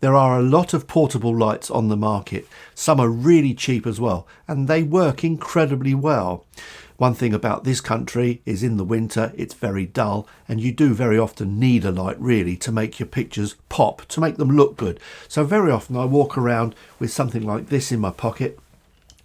There are a lot of portable lights on the market. Some are really cheap as well, and they work incredibly well. One thing about this country is in the winter it's very dull, and you do very often need a light really to make your pictures pop, to make them look good. So very often I walk around with something like this in my pocket.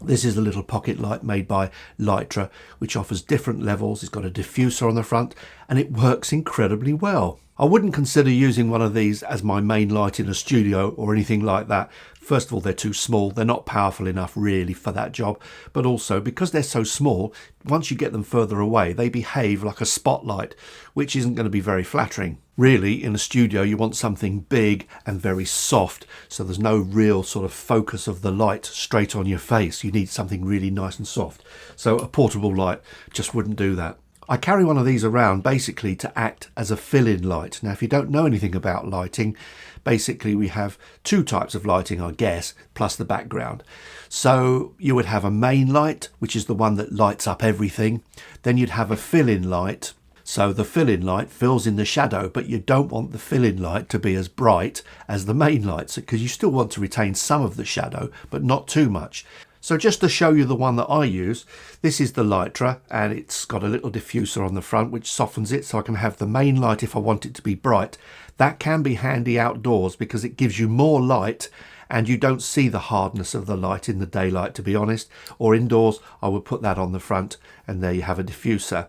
This is a little pocket light made by Lytra, which offers different levels. It's got a diffuser on the front and it works incredibly well. I wouldn't consider using one of these as my main light in a studio or anything like that. First of all, they're too small. They're not powerful enough really for that job. But also, because they're so small, once you get them further away, they behave like a spotlight, which isn't going to be very flattering. Really, in a studio, you want something big and very soft, so there's no real sort of focus of the light straight on your face. You need something really nice and soft. So a portable light just wouldn't do that. I carry one of these around basically to act as a fill-in light. Now, if you don't know anything about lighting, basically we have two types of lighting, I guess, plus the background. So you would have a main light, which is the one that lights up everything. Then you'd have a fill-in light. So the fill-in light fills in the shadow, but you don't want the fill-in light to be as bright as the main lights, because you still want to retain some of the shadow, but not too much. So just to show you the one that I use, this is the Lytra, and it's got a little diffuser on the front which softens it, so I can have the main light if I want it to be bright. That can be handy outdoors because it gives you more light and you don't see the hardness of the light in the daylight, to be honest. Or indoors, I would put that on the front and there you have a diffuser.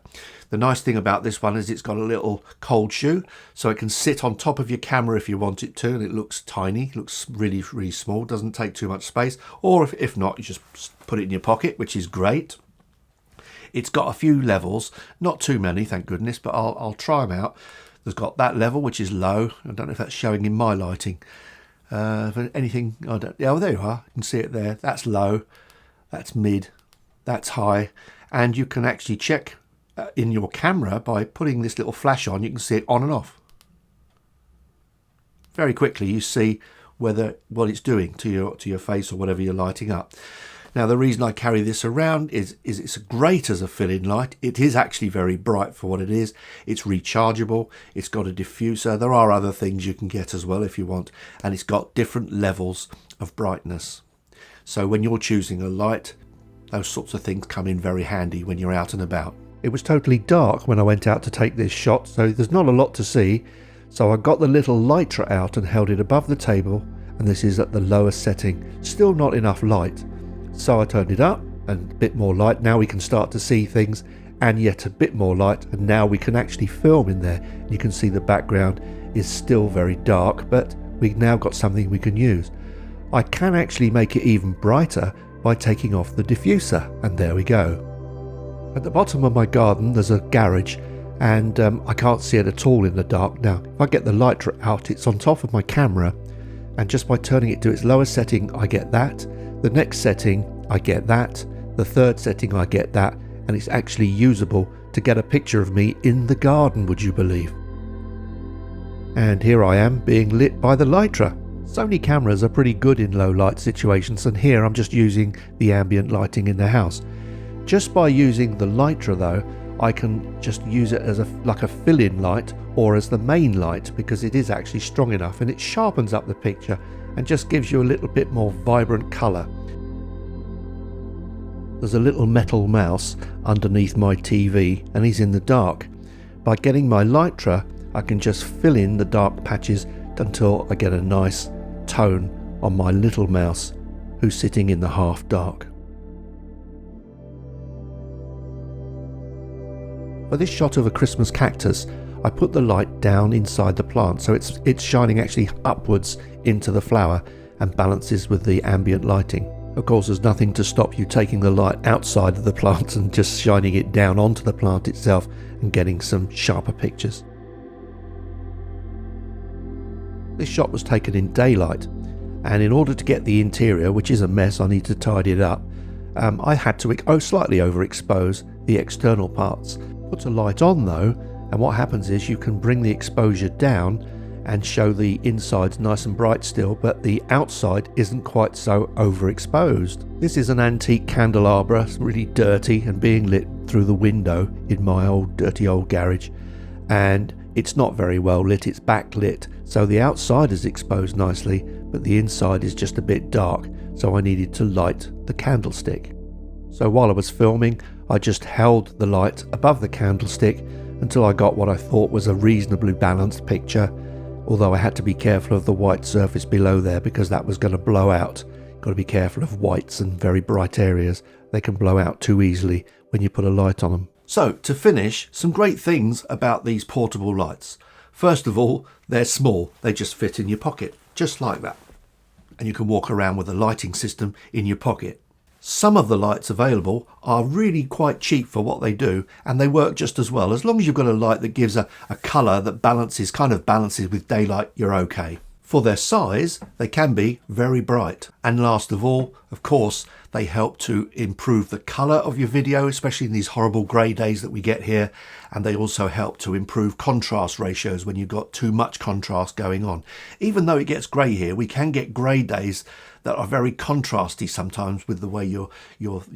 The nice thing about this one is it's got a little cold shoe, so it can sit on top of your camera if you want it to, and it looks tiny, it looks really, really small, doesn't take too much space. Or if not, you just put it in your pocket, which is great. It's got a few levels, not too many, thank goodness, but I'll try them out. There's got that level, which is low. I don't know if that's showing in my lighting. Anything, I don't. Yeah, well, there you are. You can see it there. That's low, that's mid, that's high, and you can actually check in your camera by putting this little flash on. You can see it on and off. Very quickly, you see what it's doing to your face or whatever you're lighting up. Now, the reason I carry this around is it's great as a fill-in light. It is actually very bright for what it is. It's rechargeable. It's got a diffuser. There are other things you can get as well if you want. And it's got different levels of brightness. So when you're choosing a light, those sorts of things come in very handy when you're out and about. It was totally dark when I went out to take this shot, so there's not a lot to see. So I got the little Lytra out and held it above the table, and this is at the lowest setting. Still not enough light. So I turned it up and a bit more light. Now we can start to see things, and yet a bit more light, and now we can actually film in there. You can see the background is still very dark, but we've now got something we can use. I can actually make it even brighter by taking off the diffuser, and there we go. At the bottom of my garden there's a garage, and I can't see it at all in the dark. Now if I get the Lytra out, it's on top of my camera, and just by turning it to its lowest setting I get that. The next setting I get that. The third setting I get that, and it's actually usable to get a picture of me in the garden, would you believe? And here I am being lit by the Lytra. Sony cameras are pretty good in low light situations, and here I'm just using the ambient lighting in the house. Just by using the Lytra though, I can just use it as like a fill-in light or as the main light, because it is actually strong enough and it sharpens up the picture and just gives you a little bit more vibrant colour. There's a little metal mouse underneath my TV and he's in the dark. By getting my Lytra, I can just fill in the dark patches until I get a nice tone on my little mouse who's sitting in the half dark. For this shot of a Christmas cactus, I put the light down inside the plant, so it's shining actually upwards into the flower and balances with the ambient lighting. Of course, there's nothing to stop you taking the light outside of the plant and just shining it down onto the plant itself and getting some sharper pictures. This shot was taken in daylight, and in order to get the interior, which is a mess, I need to tidy it up, I had to slightly overexpose the external parts. Put a light on though, and what happens is you can bring the exposure down and show the insides nice and bright still, but the outside isn't quite so overexposed. This is an antique candelabra, it's really dirty and being lit through the window in my dirty old garage, and It's not very well lit, it's backlit, so the outside is exposed nicely, but the inside is just a bit dark, so I needed to light the candlestick. So while I was filming, I just held the light above the candlestick until I got what I thought was a reasonably balanced picture, although I had to be careful of the white surface below there because that was going to blow out. Got to be careful of whites and very bright areas. They can blow out too easily when you put a light on them. So to finish, some great things about these portable lights. First of all, they're small. They just fit in your pocket, just like that. And you can walk around with a lighting system in your pocket. Some of the lights available are really quite cheap for what they do, and they work just as well. As long as you've got a light that gives a colour that balances with daylight, you're okay. For their size, they can be very bright. And last of all, of course, they help to improve the colour of your video, especially in these horrible grey days that we get here. And they also help to improve contrast ratios when you've got too much contrast going on. Even though it gets grey here, we can get grey days that are very contrasty sometimes with the way your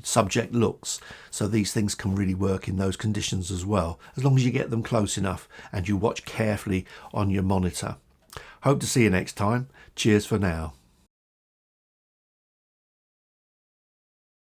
subject looks. So these things can really work in those conditions as well, as long as you get them close enough and you watch carefully on your monitor. Hope to see you next time. Cheers for now.